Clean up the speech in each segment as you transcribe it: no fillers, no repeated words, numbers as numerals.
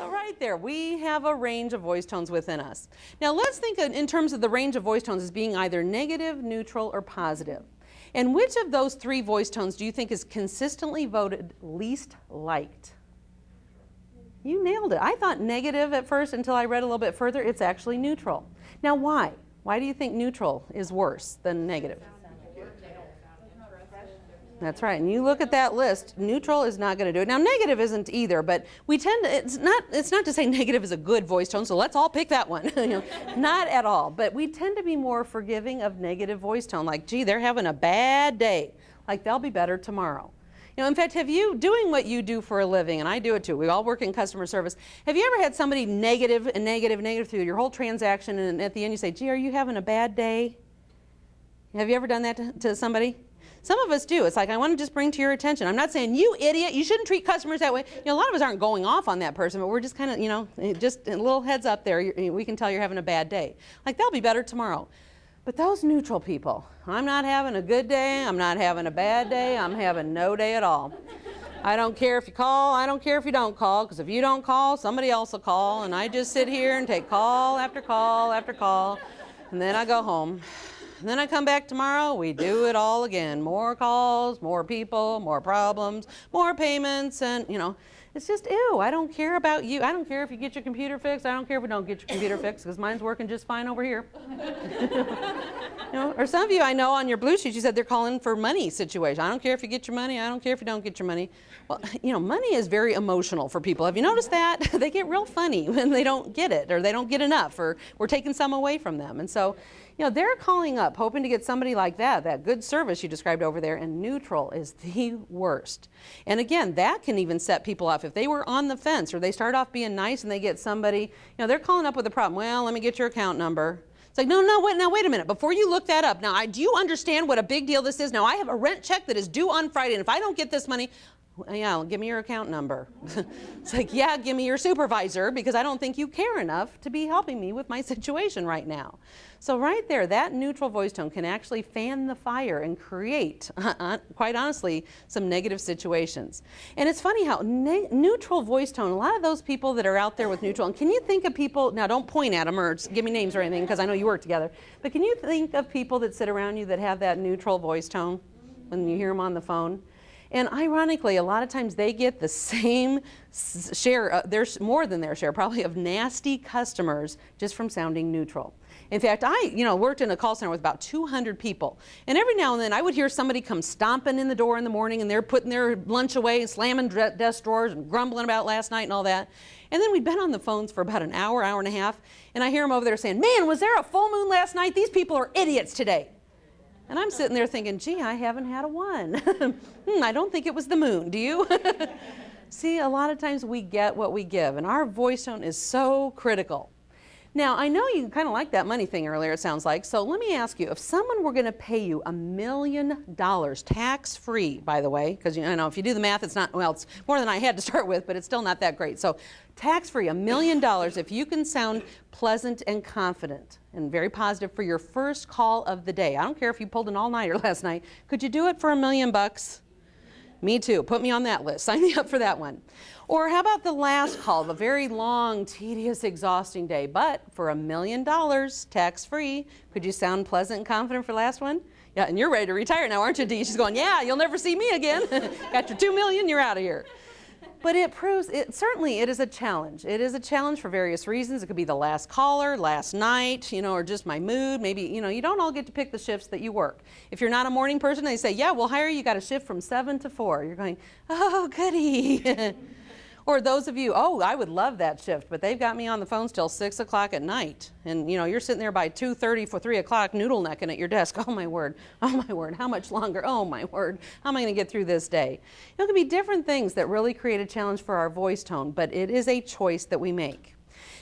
So right there, we have a range of voice tones within us. Now let's think in terms of the range of voice tones as being either negative, neutral, or positive. And which of those three voice tones do you think is consistently voted least liked? You nailed it. I thought negative at first until I read a little bit further. It's actually neutral. Now why? Why do you think neutral is worse than negative? That's right. And you look at that list, neutral is not going to do it. Now negative isn't either, but we tend to, it's not to say negative is a good voice tone, so let's all pick that one. Not at all. But we tend to be more forgiving of negative voice tone, like, gee, they're having a bad day. Like, they'll be better tomorrow. In fact, have you, doing what you do for a living, and I do it too, we all work in customer service, have you ever had somebody negative and negative and negative through your whole transaction, and at the end you say, gee, are you having a bad day? Have you ever done that to somebody? Some of us do. It's like, I want to just bring to your attention. I'm not saying, you idiot, you shouldn't treat customers that way. A lot of us aren't going off on that person, but we're just kind of, just a little heads up there. We can tell you're having a bad day. Like, they'll be better tomorrow. But those neutral people, I'm not having a good day, I'm not having a bad day, I'm having no day at all. I don't care if you call, I don't care if you don't call, because if you don't call, somebody else will call, and I just sit here and take call after call after call, and then I go home. And then I come back tomorrow, we do it all again. More calls, more people, more problems, more payments, and it's just, ew, I don't care about you. I don't care if you get your computer fixed. I don't care if we don't get your computer fixed, because mine's working just fine over here. Or some of you I know on your blue sheet, you said they're calling for money situation. I don't care if you get your money. I don't care if you don't get your money. Well, money is very emotional for people. Have you noticed that? They get real funny when they don't get it, or they don't get enough, or we're taking some away from them. And so, they're calling up, hoping to get somebody like that good service you described over there, and neutral is the worst. And again, that can even set people off. If they were on the fence, or they start off being nice and they get somebody, they're calling up with a problem. Well, let me get your account number. It's like, no, wait a minute. Before you look that up, now, do you understand what a big deal this is? Now, I have a rent check that is due on Friday, and if I don't get this money, yeah, give me your account number. It's like, yeah, give me your supervisor, because I don't think you care enough to be helping me with my situation right now. So right there, that neutral voice tone can actually fan the fire and create, quite honestly, some negative situations. And it's funny how neutral voice tone, a lot of those people that are out there with neutral, and can you think of people, now don't point at them or give me names or anything, because I know you work together, but can you think of people that sit around you that have that neutral voice tone when you hear them on the phone? And ironically, a lot of times they get the same share, there's more than their share, probably, of nasty customers just from sounding neutral. In fact, I worked in a call center with about 200 people. And every now and then I would hear somebody come stomping in the door in the morning, and they're putting their lunch away and slamming desk drawers and grumbling about last night and all that. And then we'd been on the phones for about an hour, hour and a half, and I hear them over there saying, man, was there a full moon last night? These people are idiots today. And I'm sitting there thinking, gee, I haven't had a one. I don't think it was the moon, do you? See, a lot of times we get what we give, and our voice tone is so critical. Now, I know you kind of like that money thing earlier, it sounds like, so let me ask you, if someone were going to pay you $1 million, tax-free, by the way, because I know if you do the math, it's not, well, it's more than I had to start with, but it's still not that great. So tax-free, $1 million, if you can sound pleasant and confident and very positive for your first call of the day. I don't care if you pulled an all-nighter last night. Could you do it for $1 million? Me too. Put me on that list. Sign me up for that one. Or how about the last call of a very long, tedious, exhausting day, but for $1 million, tax-free, could you sound pleasant and confident for the last one? Yeah, and you're ready to retire now, aren't you, Dee? She's going, yeah, you'll never see me again. Got your $2 million, you're out of here. But it proves, certainly it is a challenge. It is a challenge for various reasons. It could be the last caller, last night, or just my mood. Maybe, you don't all get to pick the shifts that you work. If you're not a morning person, they say, yeah, we'll hire you, got a shift from 7 to 4. You're going, oh, goody. Or those of you, oh, I would love that shift, but they've got me on the phone till 6 o'clock at night. And, you're sitting there by 2:30 for 3 o'clock noodle necking at your desk. Oh, my word. How much longer? Oh, my word. How am I going to get through this day? It can be different things that really create a challenge for our voice tone, but it is a choice that we make.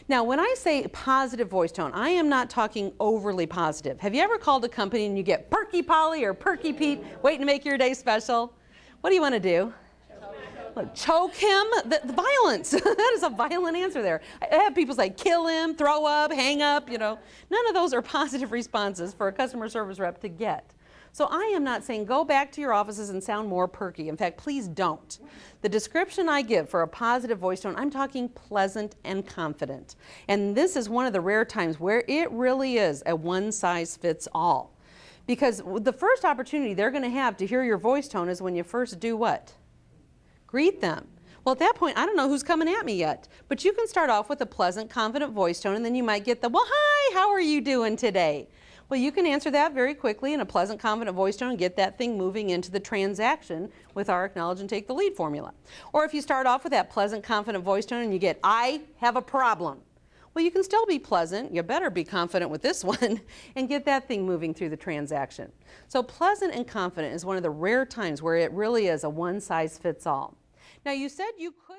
Now, when I say positive voice tone, I am not talking overly positive. Have you ever called a company and you get Perky Polly or Perky Pete waiting to make your day special? What do you want to do? Choke him? The violence. That is a violent answer there. I have people say kill him, throw up, hang up, None of those are positive responses for a customer service rep to get. So I am not saying go back to your offices and sound more perky. In fact, please don't. The description I give for a positive voice tone, I'm talking pleasant and confident. And this is one of the rare times where it really is a one-size-fits-all. Because the first opportunity they're going to have to hear your voice tone is when you first do what? Greet them. Well, at that point, I don't know who's coming at me yet. But you can start off with a pleasant, confident voice tone, and then you might get the, well, hi, how are you doing today? Well, you can answer that very quickly in a pleasant, confident voice tone and get that thing moving into the transaction with our acknowledge and take the lead formula. Or if you start off with that pleasant, confident voice tone and you get, I have a problem. Well, you can still be pleasant, you better be confident with this one, and get that thing moving through the transaction. So pleasant and confident is one of the rare times where it really is a one-size-fits-all. Now, you said you could